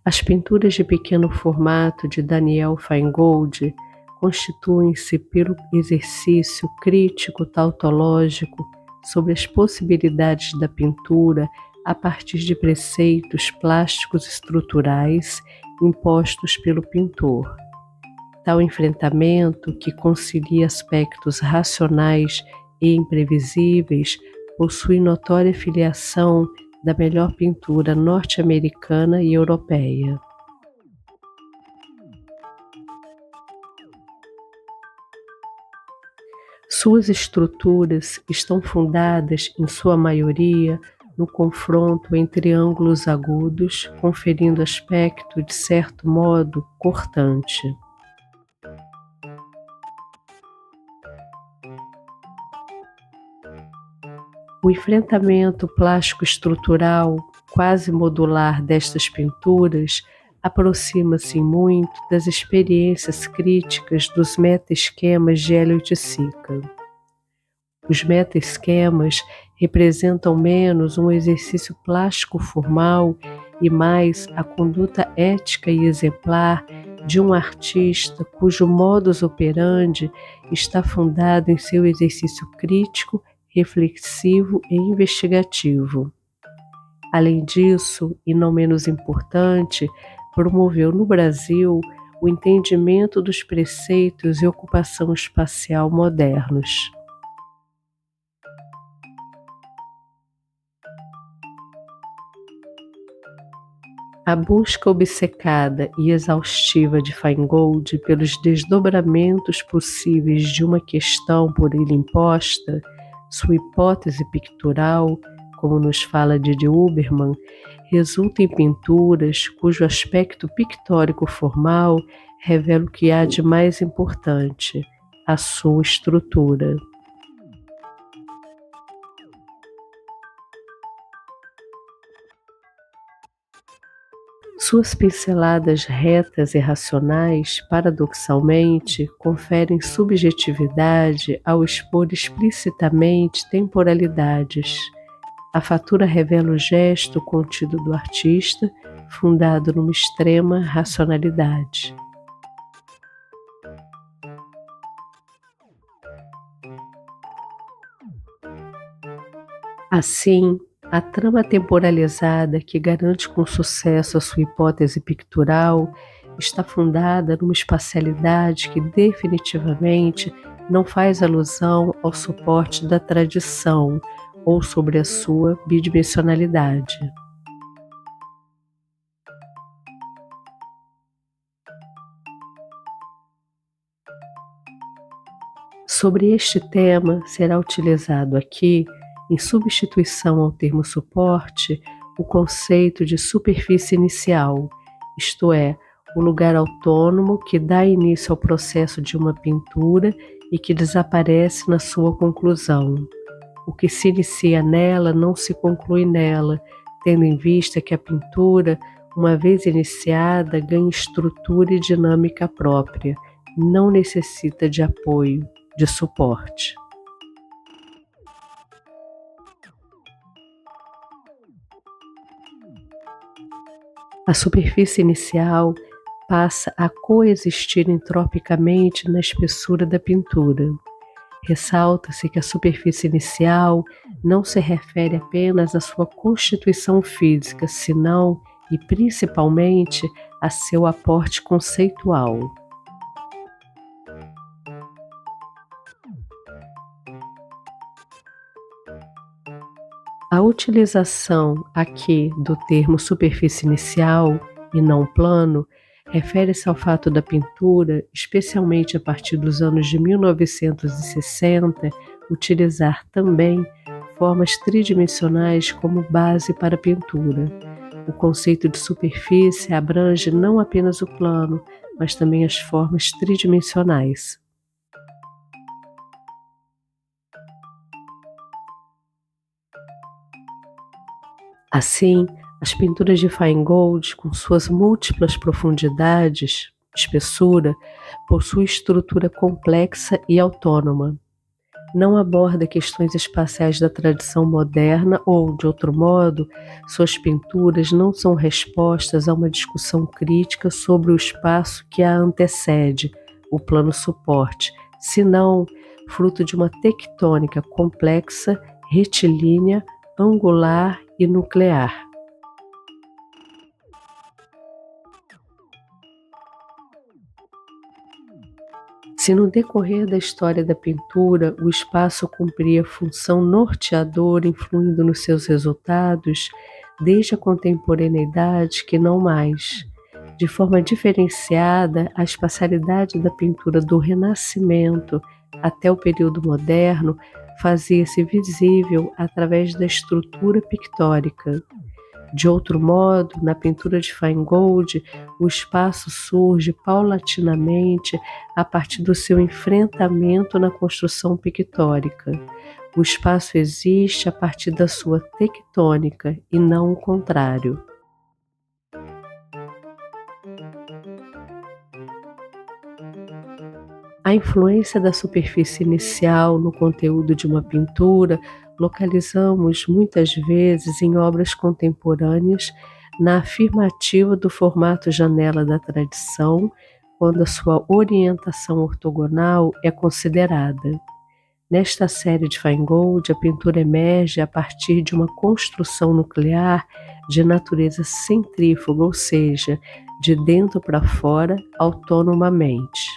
As pinturas de pequeno formato de Daniel Feingold constituem-se pelo exercício crítico tautológico sobre as possibilidades da pintura a partir de preceitos plásticos estruturais impostos pelo pintor. Tal enfrentamento, que concilia aspectos racionais e imprevisíveis, possui notória filiação da melhor pintura norte-americana e europeia. Suas estruturas estão fundadas, em sua maioria, no confronto entre ângulos agudos, conferindo aspecto, de certo modo, cortante. O enfrentamento plástico-estrutural quase modular destas pinturas aproxima-se muito das experiências críticas dos meta-esquemas de Elliott Sica. Os meta-esquemas representam menos um exercício plástico formal e mais a conduta ética e exemplar de um artista cujo modus operandi está fundado em seu exercício crítico, reflexivo e investigativo. Além disso, e não menos importante, promoveu no Brasil o entendimento dos preceitos e ocupação espacial modernos. A busca obcecada e exaustiva de Feingold pelos desdobramentos possíveis de uma questão por ele imposta, sua hipótese pictural, como nos fala Didi Huberman, resulta em pinturas cujo aspecto pictórico formal revela o que há de mais importante, a sua estrutura. Suas pinceladas retas e racionais, paradoxalmente, conferem subjetividade ao expor explicitamente temporalidades. A fatura revela o gesto contido do artista, fundado numa extrema racionalidade. Assim, a trama temporalizada que garante com sucesso a sua hipótese pictural está fundada numa espacialidade que definitivamente não faz alusão ao suporte da tradição ou sobre a sua bidimensionalidade. Sobre este tema será utilizado aqui, em substituição ao termo suporte, o conceito de superfície inicial, isto é, o lugar autônomo que dá início ao processo de uma pintura e que desaparece na sua conclusão. O que se inicia nela não se conclui nela, tendo em vista que a pintura, uma vez iniciada, ganha estrutura e dinâmica própria, não necessita de apoio, de suporte. A superfície inicial passa a coexistir entropicamente na espessura da pintura. Ressalta-se que a superfície inicial não se refere apenas à sua constituição física, senão, e principalmente, a seu aporte conceitual. A utilização aqui do termo superfície inicial e não plano refere-se ao fato da pintura, especialmente a partir dos anos de 1960, utilizar também formas tridimensionais como base para a pintura. O conceito de superfície abrange não apenas o plano, mas também as formas tridimensionais. Assim, as pinturas de Feingold, com suas múltiplas profundidades, espessura, possuem estrutura complexa e autônoma. Não aborda questões espaciais da tradição moderna ou, de outro modo, suas pinturas não são respostas a uma discussão crítica sobre o espaço que a antecede, o plano suporte, senão fruto de uma tectônica complexa, retilínea, angular e nuclear. Se no decorrer da história da pintura o espaço cumpria função norteadora, influindo nos seus resultados, desde a contemporaneidade que não mais. De forma diferenciada, a espacialidade da pintura do Renascimento até o período moderno fazia-se visível através da estrutura pictórica. De outro modo, na pintura de Feingold, o espaço surge paulatinamente a partir do seu enfrentamento na construção pictórica. O espaço existe a partir da sua tectônica e não o contrário. A influência da superfície inicial no conteúdo de uma pintura localizamos muitas vezes em obras contemporâneas na afirmativa do formato janela da tradição, quando a sua orientação ortogonal é considerada. Nesta série de Feingold, a pintura emerge a partir de uma construção nuclear de natureza centrífuga, ou seja, de dentro para fora, autonomamente.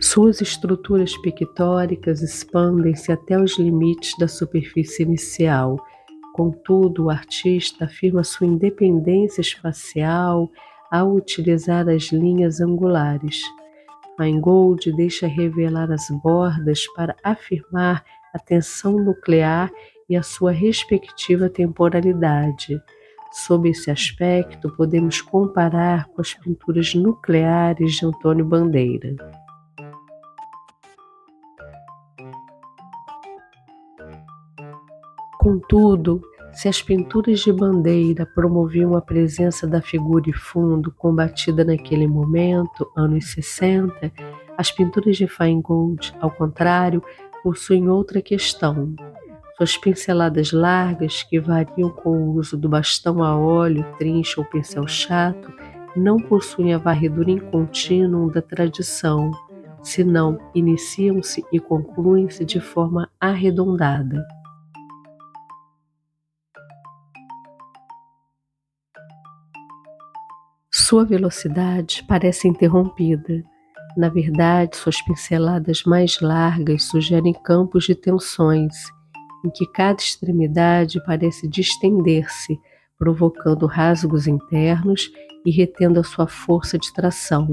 Suas estruturas pictóricas expandem-se até os limites da superfície inicial. Contudo, o artista afirma sua independência espacial ao utilizar as linhas angulares. Feingold deixa revelar as bordas para afirmar a tensão nuclear e a sua respectiva temporalidade. Sob esse aspecto, podemos comparar com as pinturas nucleares de Antônio Bandeira. Contudo, se as pinturas de Bandeira promoviam a presença da figura e fundo combatida naquele momento, anos 60, as pinturas de Feingold, ao contrário, possuem outra questão. Suas pinceladas largas, que variam com o uso do bastão a óleo, trincha ou pincel chato, não possuem a varredura em contínuo da tradição, senão iniciam-se e concluem-se de forma arredondada. Sua velocidade parece interrompida. Na verdade, suas pinceladas mais largas sugerem campos de tensões, em que cada extremidade parece distender-se, provocando rasgos internos e retendo a sua força de tração.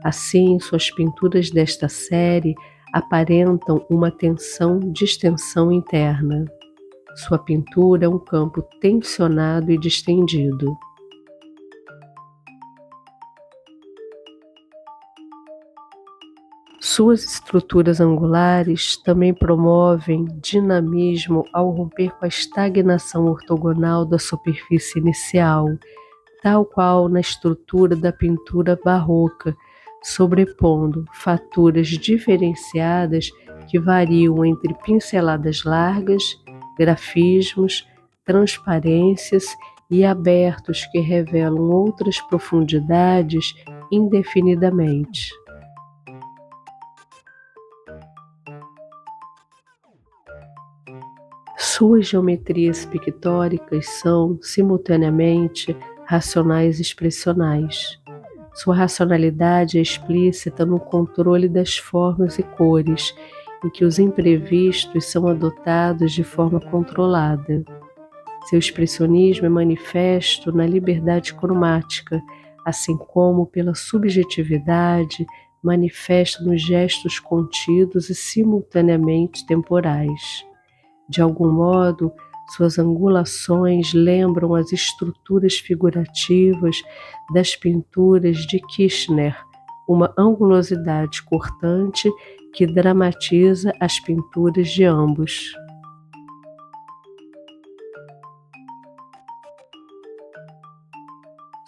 Assim, suas pinturas desta série aparentam uma tensão-distensão interna. Sua pintura é um campo tensionado e distendido. Suas estruturas angulares também promovem dinamismo ao romper com a estagnação ortogonal da superfície inicial, tal qual na estrutura da pintura barroca, sobrepondo faturas diferenciadas que variam entre pinceladas largas, grafismos, transparências e abertos que revelam outras profundidades indefinidamente. Suas geometrias pictóricas são, simultaneamente, racionais e expressionais. Sua racionalidade é explícita no controle das formas e cores, em que os imprevistos são adotados de forma controlada. Seu expressionismo é manifesto na liberdade cromática, assim como pela subjetividade manifesta nos gestos contidos e simultaneamente temporais. De algum modo, suas angulações lembram as estruturas figurativas das pinturas de Kirchner, uma angulosidade cortante que dramatiza as pinturas de ambos.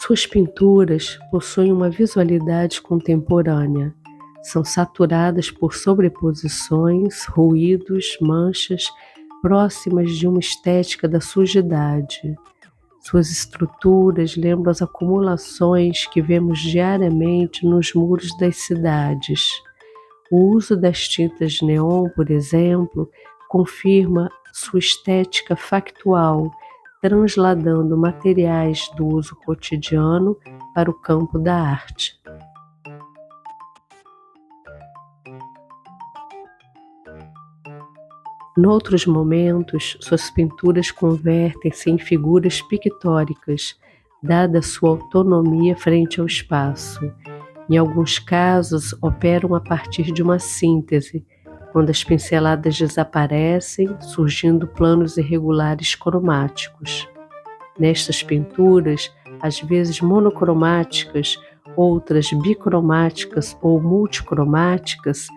Suas pinturas possuem uma visualidade contemporânea. São saturadas por sobreposições, ruídos, manchas, próximas de uma estética da sujidade. Suas estruturas lembram as acumulações que vemos diariamente nos muros das cidades. O uso das tintas neon, por exemplo, confirma sua estética factual, transladando materiais do uso cotidiano para o campo da arte. Noutros momentos, suas pinturas convertem-se em figuras pictóricas, dada sua autonomia frente ao espaço. Em alguns casos, operam a partir de uma síntese, quando as pinceladas desaparecem, surgindo planos irregulares cromáticos. Nestas pinturas, às vezes monocromáticas, outras bicromáticas ou multicromáticas,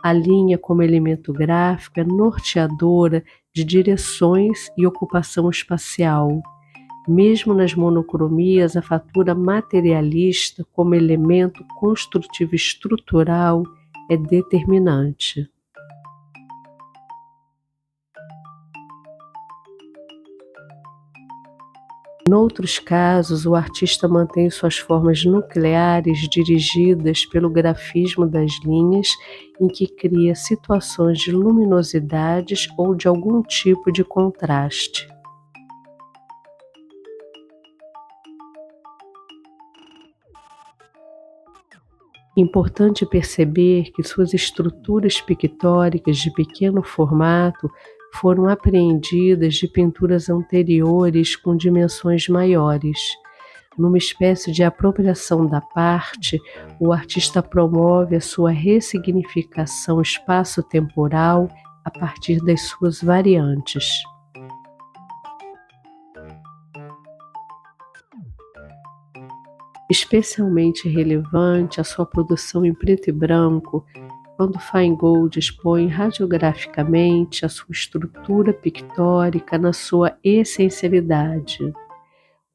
a linha como elemento gráfico é norteadora de direções e ocupação espacial. Mesmo nas monocromias, a fatura materialista como elemento construtivo estrutural é determinante. Noutros casos, o artista mantém suas formas nucleares dirigidas pelo grafismo das linhas, em que cria situações de luminosidades ou de algum tipo de contraste. Importante perceber que suas estruturas pictóricas de pequeno formato foram apreendidas de pinturas anteriores com dimensões maiores. Numa espécie de apropriação da parte, o artista promove a sua ressignificação espaço-temporal a partir das suas variantes. Especialmente relevante a sua produção em preto e branco, quando Feingold expõe radiograficamente a sua estrutura pictórica na sua essencialidade.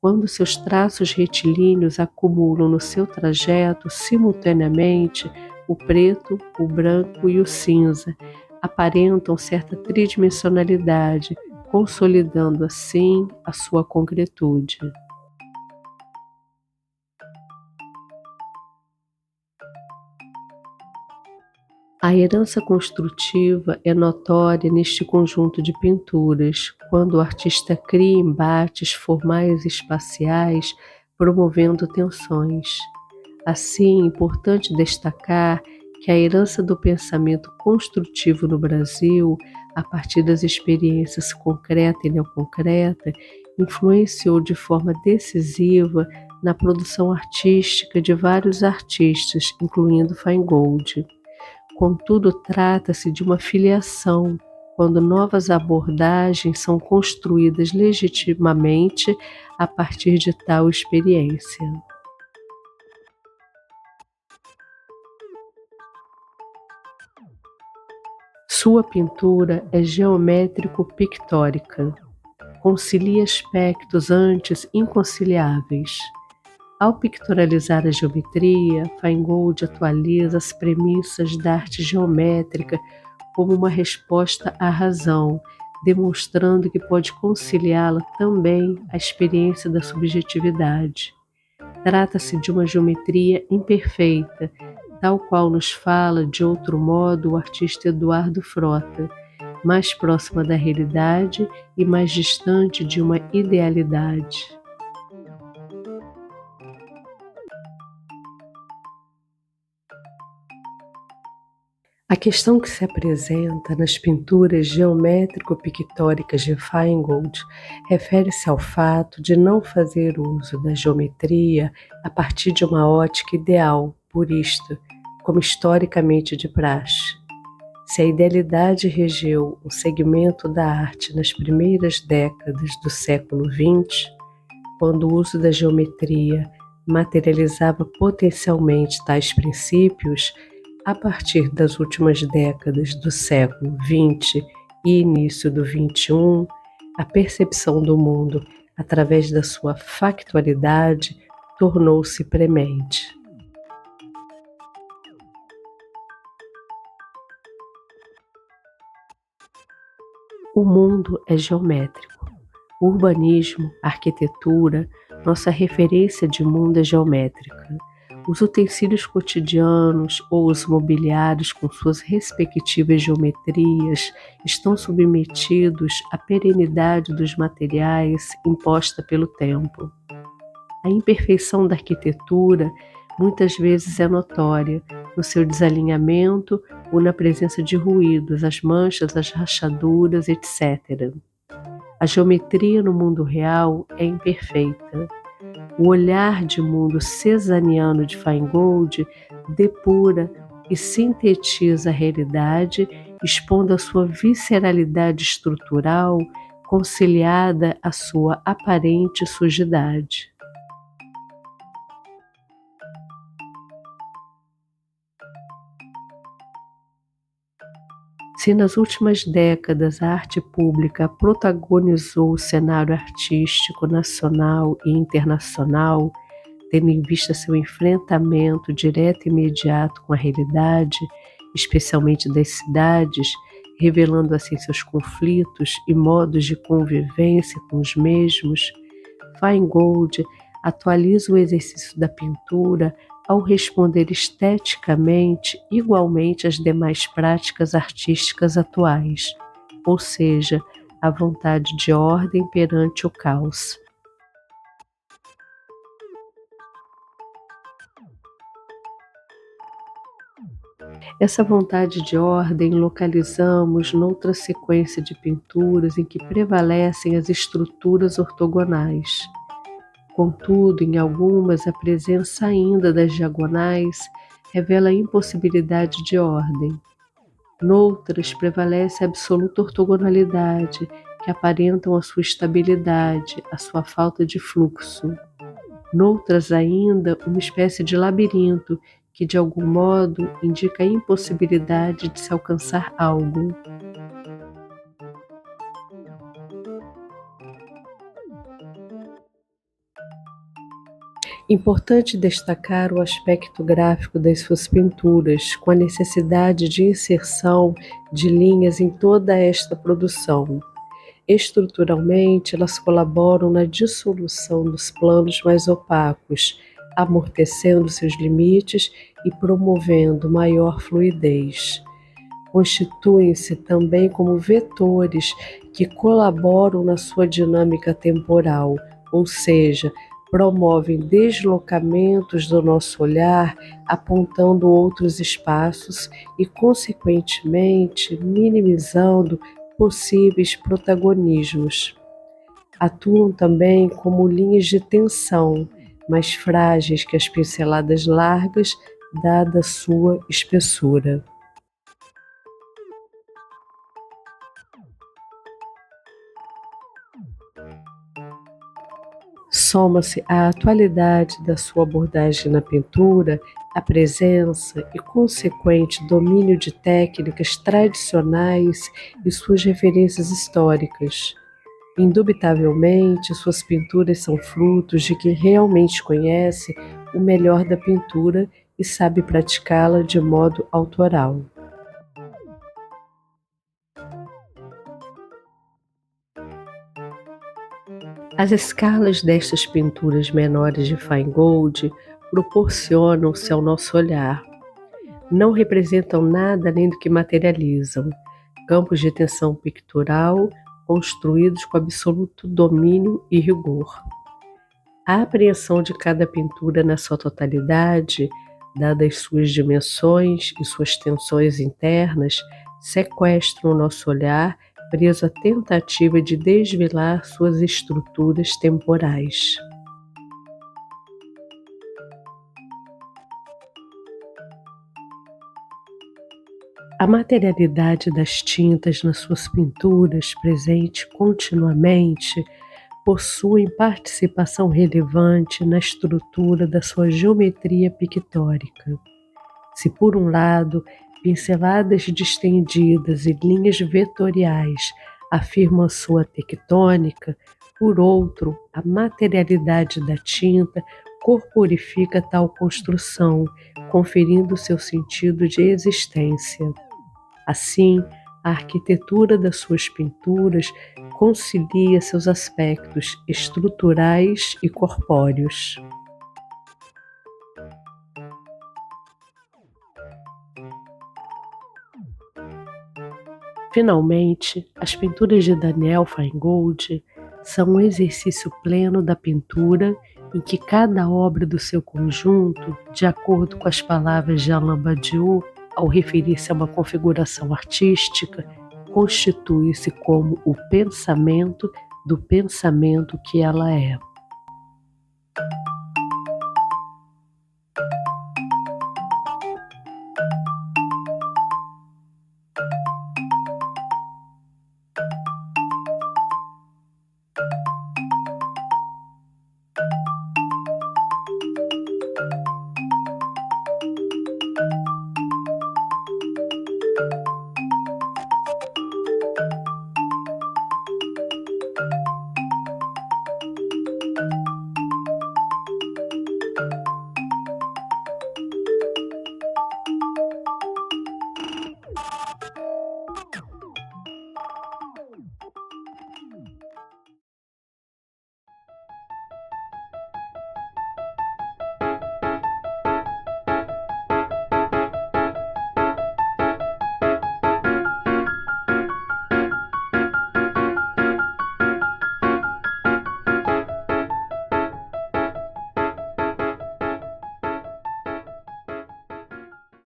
Quando seus traços retilíneos acumulam no seu trajeto simultaneamente o preto, o branco e o cinza, aparentam certa tridimensionalidade, consolidando assim a sua concretude. A herança construtiva é notória neste conjunto de pinturas, quando o artista cria embates formais e espaciais, promovendo tensões. Assim, é importante destacar que a herança do pensamento construtivo no Brasil, a partir das experiências concreta e neoconcreta, influenciou de forma decisiva na produção artística de vários artistas, incluindo Feingold. Contudo, trata-se de uma filiação, quando novas abordagens são construídas legitimamente a partir de tal experiência. Sua pintura é geométrico-pictórica, concilia aspectos antes inconciliáveis. Ao pictorializar a geometria, Feingold atualiza as premissas da arte geométrica como uma resposta à razão, demonstrando que pode conciliá-la também à experiência da subjetividade. Trata-se de uma geometria imperfeita, tal qual nos fala de outro modo o artista Eduardo Frota, mais próxima da realidade e mais distante de uma idealidade. A questão que se apresenta nas pinturas geométrico-pictóricas de Feingold refere-se ao fato de não fazer uso da geometria a partir de uma ótica ideal, purista, como historicamente de praxe. Se a idealidade regeu um segmento da arte nas primeiras décadas do século XX, quando o uso da geometria materializava potencialmente tais princípios, a partir das últimas décadas do século XX e início do XXI, a percepção do mundo através da sua factualidade tornou-se premente. O mundo é geométrico. O urbanismo, a arquitetura, nossa referência de mundo é geométrica. Os utensílios cotidianos ou os mobiliários com suas respectivas geometrias estão submetidos à perenidade dos materiais imposta pelo tempo. A imperfeição da arquitetura muitas vezes é notória no seu desalinhamento ou na presença de ruídos, as manchas, as rachaduras, etc. A geometria no mundo real é imperfeita. O olhar de mundo cesariano de Feingold depura e sintetiza a realidade, expondo a sua visceralidade estrutural, conciliada à sua aparente sujidade. Se nas últimas décadas a arte pública protagonizou o cenário artístico nacional e internacional, tendo em vista seu enfrentamento direto e imediato com a realidade, especialmente das cidades, revelando assim seus conflitos e modos de convivência com os mesmos, Feingold atualiza o exercício da pintura ao responder esteticamente igualmente às demais práticas artísticas atuais, ou seja, a vontade de ordem perante o caos. Essa vontade de ordem localizamos noutra sequência de pinturas em que prevalecem as estruturas ortogonais. Contudo, em algumas, a presença ainda das diagonais revela a impossibilidade de ordem. Noutras, prevalece a absoluta ortogonalidade, que aparentam a sua estabilidade, a sua falta de fluxo. Noutras ainda, uma espécie de labirinto, que de algum modo indica a impossibilidade de se alcançar algo. Importante destacar o aspecto gráfico das suas pinturas, com a necessidade de inserção de linhas em toda esta produção. Estruturalmente, elas colaboram na dissolução dos planos mais opacos, amortecendo seus limites e promovendo maior fluidez. Constituem-se também como vetores que colaboram na sua dinâmica temporal, ou seja, promovem deslocamentos do nosso olhar, apontando outros espaços e, consequentemente, minimizando possíveis protagonismos. Atuam também como linhas de tensão, mais frágeis que as pinceladas largas, dada sua espessura. Soma-se à atualidade da sua abordagem na pintura a presença e consequente domínio de técnicas tradicionais e suas referências históricas. Indubitavelmente, suas pinturas são frutos de quem realmente conhece o melhor da pintura e sabe praticá-la de modo autoral. As escalas destas pinturas menores de Feingold proporcionam-se ao nosso olhar. Não representam nada além do que materializam, campos de tensão pictural construídos com absoluto domínio e rigor. A apreensão de cada pintura na sua totalidade, dadas suas dimensões e suas tensões internas, sequestram o nosso olhar, preso à tentativa de desvelar suas estruturas temporais. A materialidade das tintas nas suas pinturas, presente continuamente, possuem participação relevante na estrutura da sua geometria pictórica. Se, por um lado, pinceladas distendidas e linhas vetoriais afirmam sua tectônica, por outro, a materialidade da tinta corporifica tal construção, conferindo seu sentido de existência. Assim, a arquitetura das suas pinturas concilia seus aspectos estruturais e corpóreos. Finalmente, as pinturas de Daniel Feingold são um exercício pleno da pintura em que cada obra do seu conjunto, de acordo com as palavras de Alain Badiou, ao referir-se a uma configuração artística, constitui-se como o pensamento do pensamento que ela é.